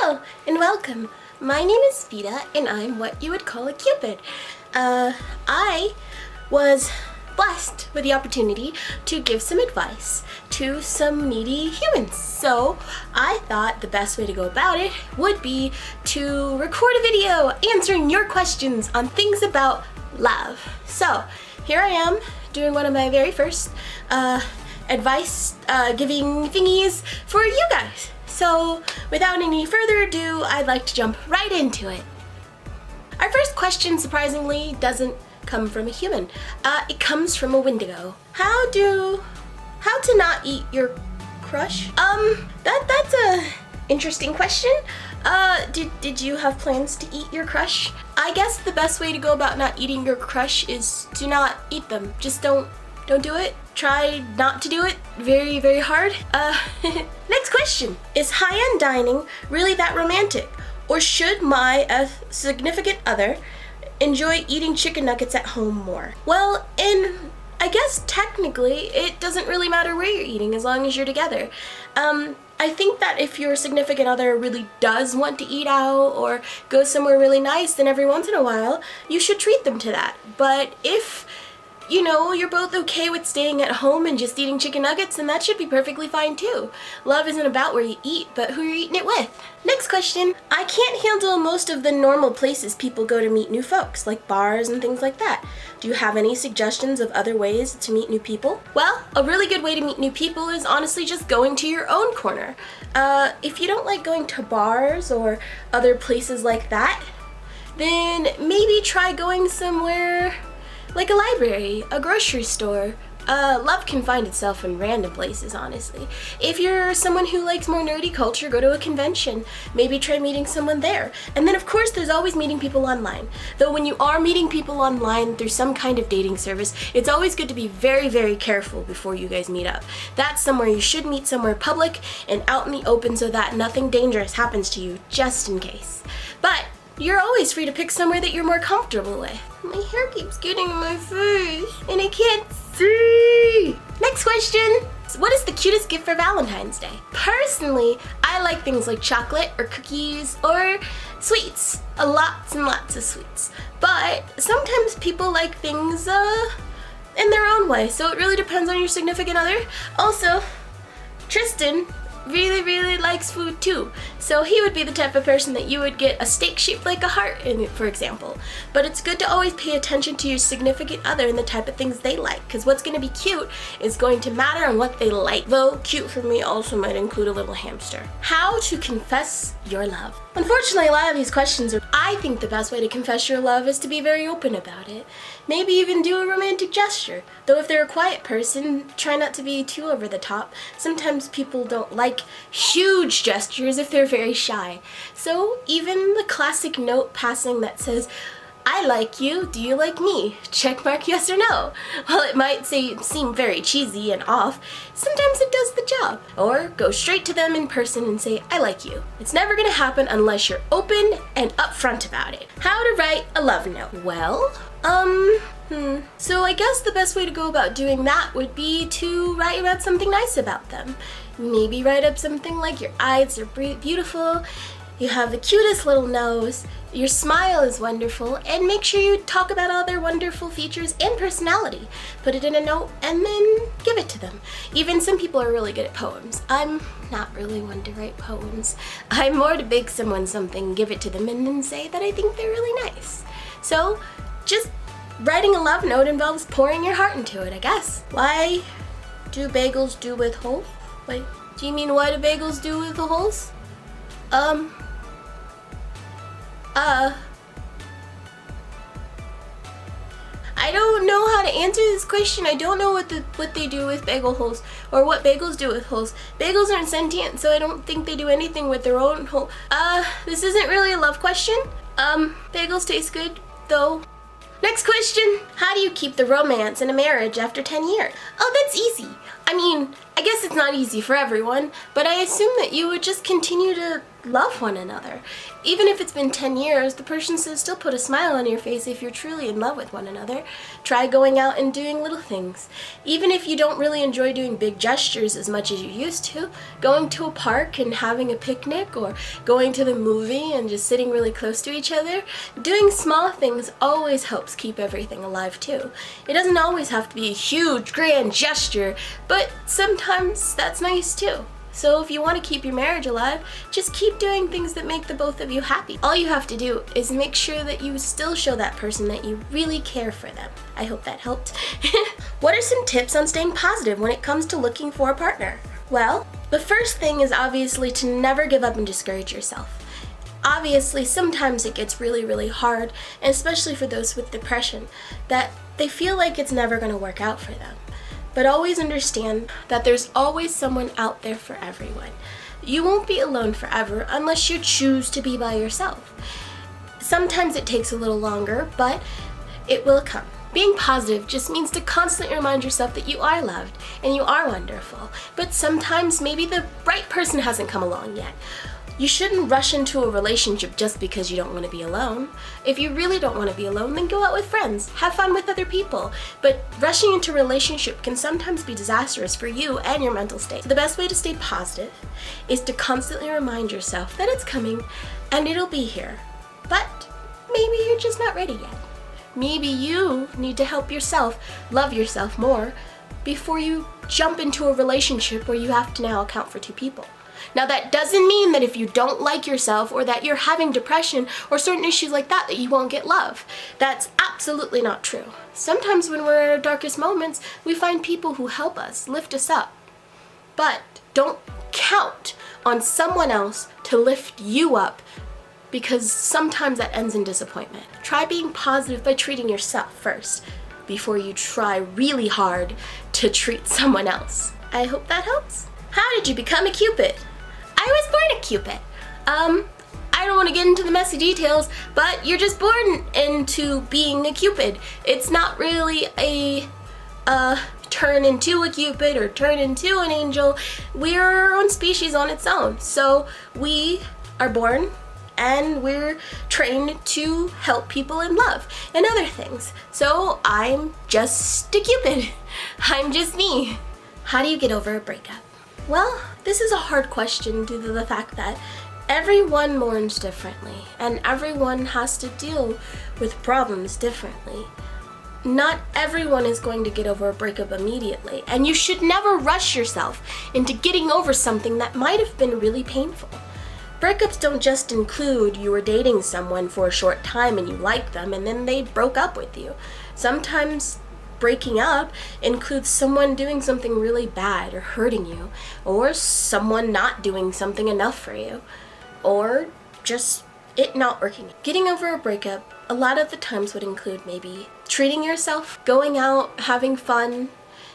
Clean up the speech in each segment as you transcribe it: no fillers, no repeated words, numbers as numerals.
Hello and welcome. My name is Vita and I'm what you would call a Cupid. I was blessed with the opportunity to give some advice to some needy humans. So I thought the best way to go about it would be to record a video answering your questions on things about love. So here I am doing one of my very first advice giving thingies for you guys. So without any further ado, I'd like to jump right into it. Our first question, surprisingly, doesn't come from a human. It comes from a Wendigo. How to not eat your crush? That's a interesting question. Did you have plans to eat your crush? I guess the best way to go about not eating your crush is to not eat them. Just don't do it. Try not to do it very, very hard. Next question. Is high-end dining really that romantic? Or should my significant other enjoy eating chicken nuggets at home more? Well, I guess technically it doesn't really matter where you're eating as long as you're together. I think that if your significant other really does want to eat out or go somewhere really nice, then every once in a while you should treat them to that. But if you're both okay with staying at home and just eating chicken nuggets, then that should be perfectly fine too. Love isn't about where you eat, but who you're eating it with. Next question. I can't handle most of the normal places people go to meet new folks, like bars and things like that. Do you have any suggestions of other ways to meet new people? Well, a really good way to meet new people is honestly just going to your own corner. If you don't like going to bars or other places like that, then maybe try going somewhere like a library, a grocery store. Love can find itself in random places, honestly. If you're someone who likes more nerdy culture, go to a convention. Maybe try meeting someone there. And then of course there's always meeting people online. Though when you are meeting people online through some kind of dating service, it's always good to be very, very careful before you guys meet up. That's somewhere you should meet somewhere public and out in the open so that nothing dangerous happens to you, just in case. But you're always free to pick somewhere that you're more comfortable with. My hair keeps getting in my face and I can't see. Next question. What is the cutest gift for Valentine's Day? Personally, I like things like chocolate or cookies or sweets. Lots and lots of sweets. But sometimes people like things in their own way, so it really depends on your significant other. Also, Tristan really likes food too, so he would be the type of person that you would get a steak shaped like a heart in it, for example. But it's good to always pay attention to your significant other and the type of things they like, because what's going to be cute is going to matter on what they like. Though cute for me also might include a little hamster. How to confess your love? Unfortunately, a lot of these questions I think the best way to confess your love is to be very open about it. Maybe even do a romantic gesture. Though if they're a quiet person, try not to be too over the top. Sometimes people don't like huge gestures if they're very shy. So even the classic note passing that says, "I like you, do you like me?" Check mark yes or no. While it might seem very cheesy and off, sometimes it does the job. Or go straight to them in person and say, "I like you." It's never gonna happen unless you're open and upfront about it. How to write a love note? Well, so I guess the best way to go about doing that would be to write about something nice about them. Maybe write up something like your eyes are beautiful, you have the cutest little nose, your smile is wonderful, and make sure you talk about all their wonderful features and personality. Put it in a note and then give it to them. Even some people are really good at poems. I'm not really one to write poems. I'm more to bake someone something, give it to them, and then say that I think they're really nice. So just writing a love note involves pouring your heart into it, I guess. Why do bagels do with holes? Wait, do you mean why do bagels do with the holes? I don't know how to answer this question. I don't know what they do with bagel holes or what bagels do with holes. Bagels aren't sentient, so I don't think they do anything with their own hole. This isn't really a love question. Bagels taste good, though. Next question. How do you keep the romance in a marriage after 10 years? Oh, that's easy. I mean, I guess it's not easy for everyone, but I assume that you would just continue to love one another. Even if it's been 10 years, the person should still put a smile on your face if you're truly in love with one another. Try going out and doing little things. Even if you don't really enjoy doing big gestures as much as you used to, going to a park and having a picnic, or going to the movie and just sitting really close to each other, doing small things always helps keep everything alive too. It doesn't always have to be a huge, grand gesture, but sometimes that's nice too. So if you want to keep your marriage alive, just keep doing things that make the both of you happy. All you have to do is make sure that you still show that person that you really care for them. I hope that helped. What are some tips on staying positive when it comes to looking for a partner? Well, the first thing is obviously to never give up and discourage yourself. Obviously, sometimes it gets really, really hard, and especially for those with depression, that they feel like it's never going to work out for them. But always understand that there's always someone out there for everyone. You won't be alone forever unless you choose to be by yourself. Sometimes it takes a little longer, but it will come. Being positive just means to constantly remind yourself that you are loved and you are wonderful. But sometimes maybe the right person hasn't come along yet. You shouldn't rush into a relationship just because you don't want to be alone. If you really don't want to be alone, then go out with friends. Have fun with other people. But rushing into a relationship can sometimes be disastrous for you and your mental state. So the best way to stay positive is to constantly remind yourself that it's coming and it'll be here. But maybe you're just not ready yet. Maybe you need to help yourself love yourself more before you jump into a relationship where you have to now account for two people. Now that doesn't mean that if you don't like yourself or that you're having depression or certain issues like that you won't get love. That's absolutely not true. Sometimes when we're at our darkest moments, we find people who help us, lift us up. But don't count on someone else to lift you up, because sometimes that ends in disappointment. Try being positive by treating yourself first before you try really hard to treat someone else. I hope that helps. How did you become a Cupid? I was born a Cupid. I don't want to get into the messy details, but you're just born into being a Cupid. It's not really a turn into a Cupid or turn into an angel. We're our own species on its own. So we are born and we're trained to help people in love and other things. So I'm just a Cupid. I'm just me. How do you get over a breakup? Well, this is a hard question due to the fact that everyone mourns differently and everyone has to deal with problems differently. Not everyone is going to get over a breakup immediately, and you should never rush yourself into getting over something that might have been really painful. Breakups don't just include you were dating someone for a short time and you liked them and then they broke up with you. Sometimes breaking up includes someone doing something really bad or hurting you, or someone not doing something enough for you, or just it not working. Getting over a breakup a lot of the times would include maybe treating yourself, going out, having fun,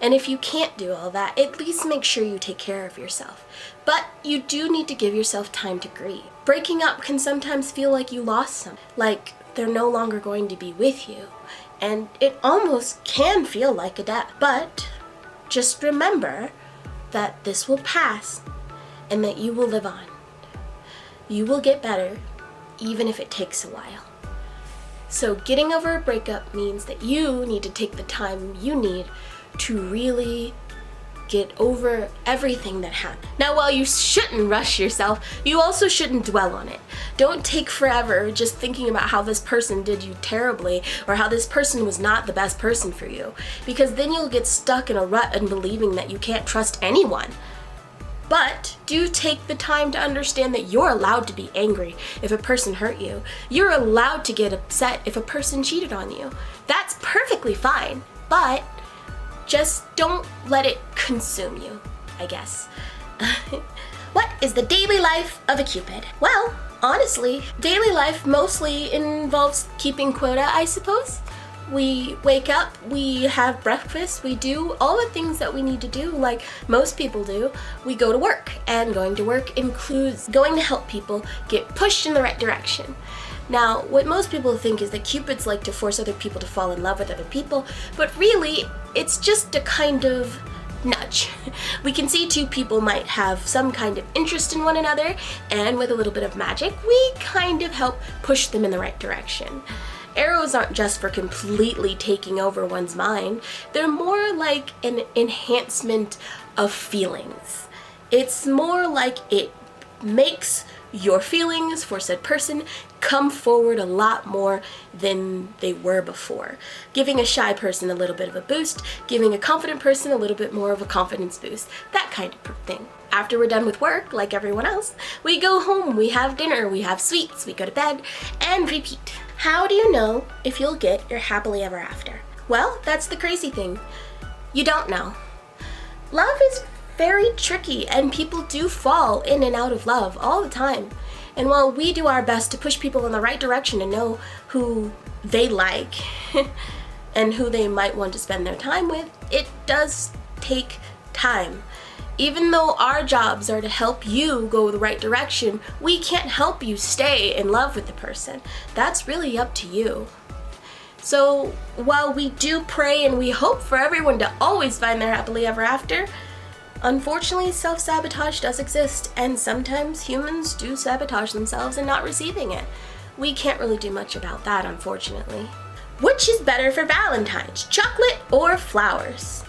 and if you can't do all that, at least make sure you take care of yourself. But you do need to give yourself time to grieve. Breaking up can sometimes feel like you lost someone, like they're no longer going to be with you. And it almost can feel like a death. But just remember that this will pass and that you will live on. You will get better, even if it takes a while. So getting over a breakup means that you need to take the time you need to really get over everything that happened. Now, while you shouldn't rush yourself, you also shouldn't dwell on it. Don't take forever just thinking about how this person did you terribly or how this person was not the best person for you, because then you'll get stuck in a rut and believing that you can't trust anyone. But do take the time to understand that you're allowed to be angry if a person hurt you. You're allowed to get upset if a person cheated on you. That's perfectly fine, but just don't let it consume you, I guess. What is the daily life of a Cupid? Well, honestly, daily life mostly involves keeping quota, I suppose. We wake up, we have breakfast, we do all the things that we need to do like most people do. We go to work, and going to work includes going to help people get pushed in the right direction. Now, what most people think is that Cupids like to force other people to fall in love with other people, but really, it's just a kind of nudge. We can see two people might have some kind of interest in one another, and with a little bit of magic, we kind of help push them in the right direction. Arrows aren't just for completely taking over one's mind. They're more like an enhancement of feelings. It's more like it makes your feelings for said person come forward a lot more than they were before. Giving a shy person a little bit of a boost, giving a confident person a little bit more of a confidence boost, that kind of thing. After we're done with work, like everyone else, we go home, we have dinner, we have sweets, we go to bed, and repeat. How do you know if you'll get your happily ever after? Well, that's the crazy thing. You don't know. Love is very tricky, and people do fall in and out of love all the time. And while we do our best to push people in the right direction and know who they like and who they might want to spend their time with, it does take time. Even though our jobs are to help you go the right direction, we can't help you stay in love with the person. That's really up to you. So while we do pray and we hope for everyone to always find their happily ever after, unfortunately, self-sabotage does exist, and sometimes humans do sabotage themselves in not receiving it. We can't really do much about that, unfortunately. Which is better for Valentine's, chocolate or flowers?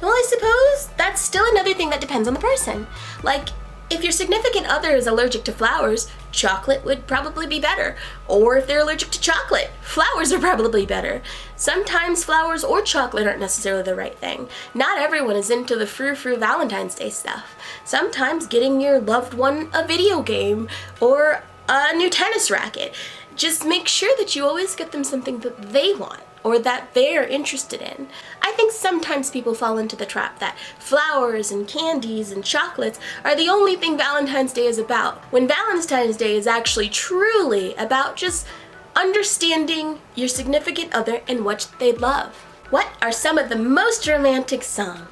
Well, I suppose that's still another thing that depends on the person. Like, if your significant other is allergic to flowers, chocolate would probably be better. Or if they're allergic to chocolate, flowers are probably better. Sometimes flowers or chocolate aren't necessarily the right thing. Not everyone is into the frou-frou Valentine's Day stuff. Sometimes getting your loved one a video game or a new tennis racket. Just make sure that you always get them something that they want or that they're interested in. I think sometimes people fall into the trap that flowers and candies and chocolates are the only thing Valentine's Day is about, when Valentine's Day is actually truly about just understanding your significant other and what they love. What are some of the most romantic songs?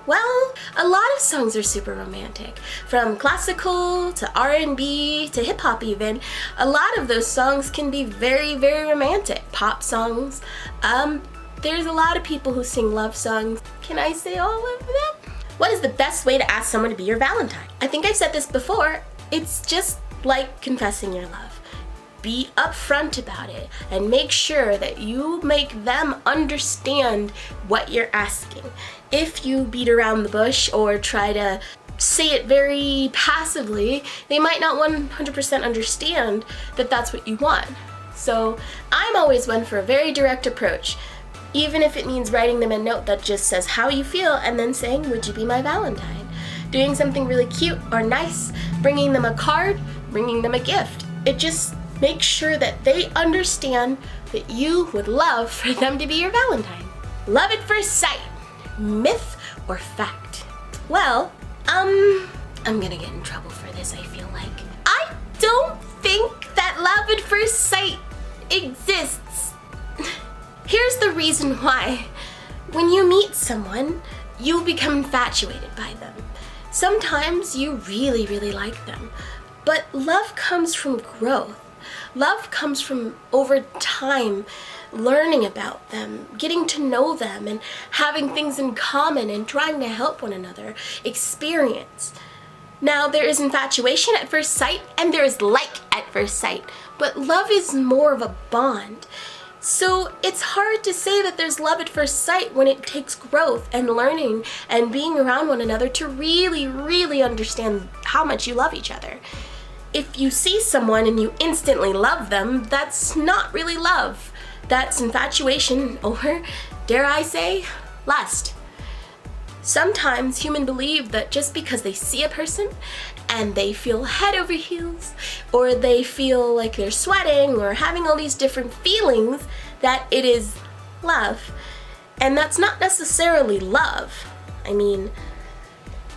Well, a lot of songs are super romantic. From classical to R&B to hip-hop even. A lot of those songs can be very, very romantic. Pop songs. There's a lot of people who sing love songs. Can I say all of them? What is the best way to ask someone to be your Valentine? I think I've said this before. It's just like confessing your love. Be upfront about it and make sure that you make them understand what you're asking. If you beat around the bush or try to say it very passively, they might not 100% understand that that's what you want. So I'm always one for a very direct approach, even if it means writing them a note that just says how you feel and then saying, would you be my Valentine? Doing something really cute or nice, bringing them a card, bringing them a gift. It just makes sure that they understand that you would love for them to be your Valentine. Love at first sight. Myth or fact? Well, I'm gonna get in trouble for this, I feel like. I don't think that love at first sight exists. Here's the reason why. When you meet someone, you become infatuated by them. Sometimes you really, really like them. But love comes from growth. Love comes from over time learning about them, getting to know them, and having things in common and trying to help one another. Experience. Now, there is infatuation at first sight and there is like at first sight, but love is more of a bond. So it's hard to say that there's love at first sight when it takes growth and learning and being around one another to really, really understand how much you love each other. If you see someone and you instantly love them, that's not really love. That's infatuation, or dare I say, lust. Sometimes humans believe that just because they see a person and they feel head over heels, or they feel like they're sweating or having all these different feelings, that it is love. And that's not necessarily love. I mean,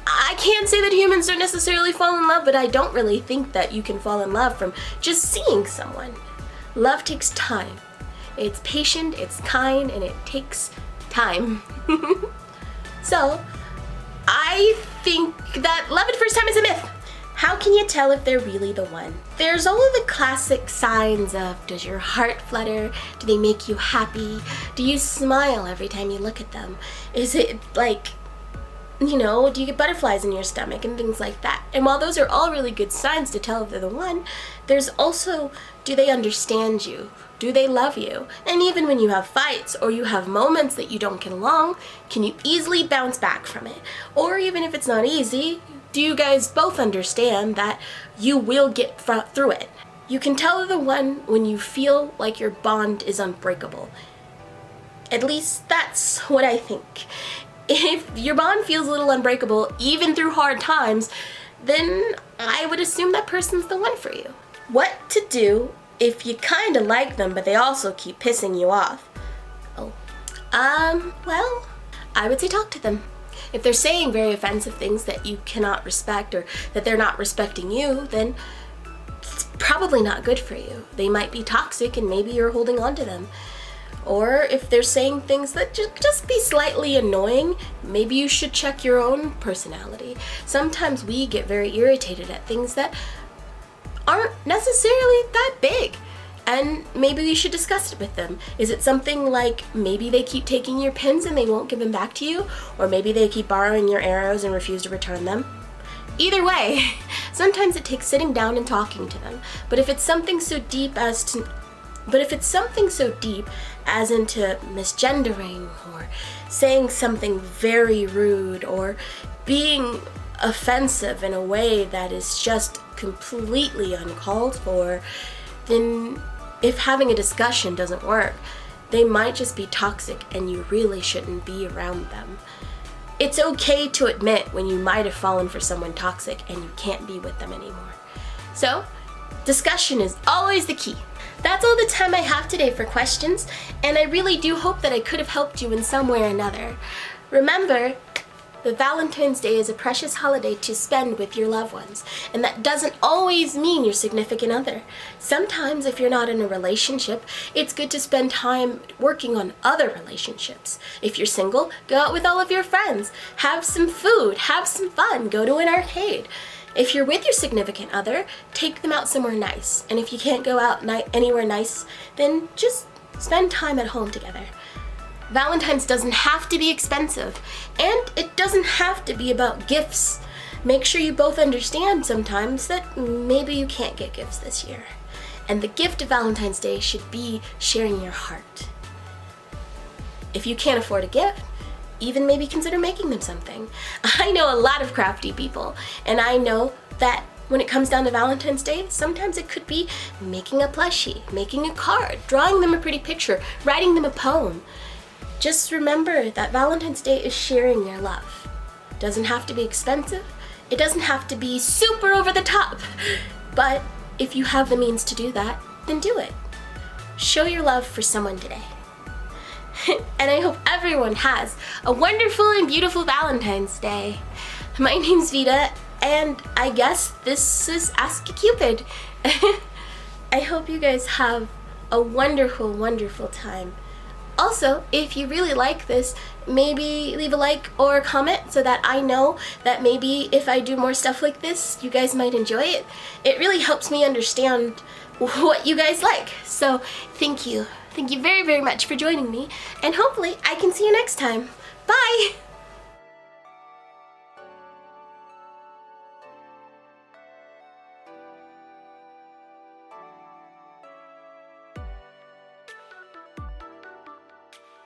I can't say that humans don't necessarily fall in love, but I don't really think that you can fall in love from just seeing someone. Love takes time. It's patient, it's kind, and it takes time. So, I think that love at first time is a myth. How can you tell if they're really the one? There's all of the classic signs of, does your heart flutter? Do they make you happy? Do you smile every time you look at them? Is it like do you get butterflies in your stomach and things like that. And while those are all really good signs to tell if they're the one, there's also, do they understand you? Do they love you? And even when you have fights or you have moments that you don't get along, can you easily bounce back from it? Or even if it's not easy, do you guys both understand that you will get through it? You can tell they're the one when you feel like your bond is unbreakable. At least that's what I think. If your bond feels a little unbreakable, even through hard times, then I would assume that person's the one for you. What to do if you kind of like them, but they also keep pissing you off? Well, I would say talk to them. If they're saying very offensive things that you cannot respect or that they're not respecting you, then it's probably not good for you. They might be toxic and maybe you're holding on to them. Or if they're saying things that just be slightly annoying, maybe you should check your own personality. Sometimes we get very irritated at things that aren't necessarily that big. And maybe we should discuss it with them. Is it something like maybe they keep taking your pins and they won't give them back to you? Or maybe they keep borrowing your arrows and refuse to return them? Either way, sometimes it takes sitting down and talking to them. But if it's something so deep as into misgendering or saying something very rude or being offensive in a way that is just completely uncalled for, then if having a discussion doesn't work, they might just be toxic and you really shouldn't be around them. It's okay to admit when you might have fallen for someone toxic and you can't be with them anymore. So, discussion is always the key. That's all the time I have today for questions, and I really do hope that I could have helped you in some way or another. Remember, the Valentine's Day is a precious holiday to spend with your loved ones, and that doesn't always mean your significant other. Sometimes, if you're not in a relationship, it's good to spend time working on other relationships. If you're single, go out with all of your friends, have some food, have some fun, go to an arcade. If you're with your significant other, take them out somewhere nice. And if you can't go out anywhere nice, then just spend time at home together. Valentine's doesn't have to be expensive, and it doesn't have to be about gifts. Make sure you both understand sometimes that maybe you can't get gifts this year. And the gift of Valentine's Day should be sharing your heart. If you can't afford a gift, even maybe consider making them something. I know a lot of crafty people, and I know that when it comes down to Valentine's Day, sometimes it could be making a plushie, making a card, drawing them a pretty picture, writing them a poem. Just remember that Valentine's Day is sharing your love. It doesn't have to be expensive. It doesn't have to be super over the top. But if you have the means to do that, then do it. Show your love for someone today. And I hope everyone has a wonderful and beautiful Valentine's Day. My name's Vita, and I guess this is Ask a Cupid. I hope you guys have a wonderful, wonderful time. Also, if you really like this, maybe leave a like or a comment so that I know that maybe if I do more stuff like this, you guys might enjoy it. It really helps me understand what you guys like. So, thank you. Thank you very, very much for joining me, and hopefully I can see you next time. Bye!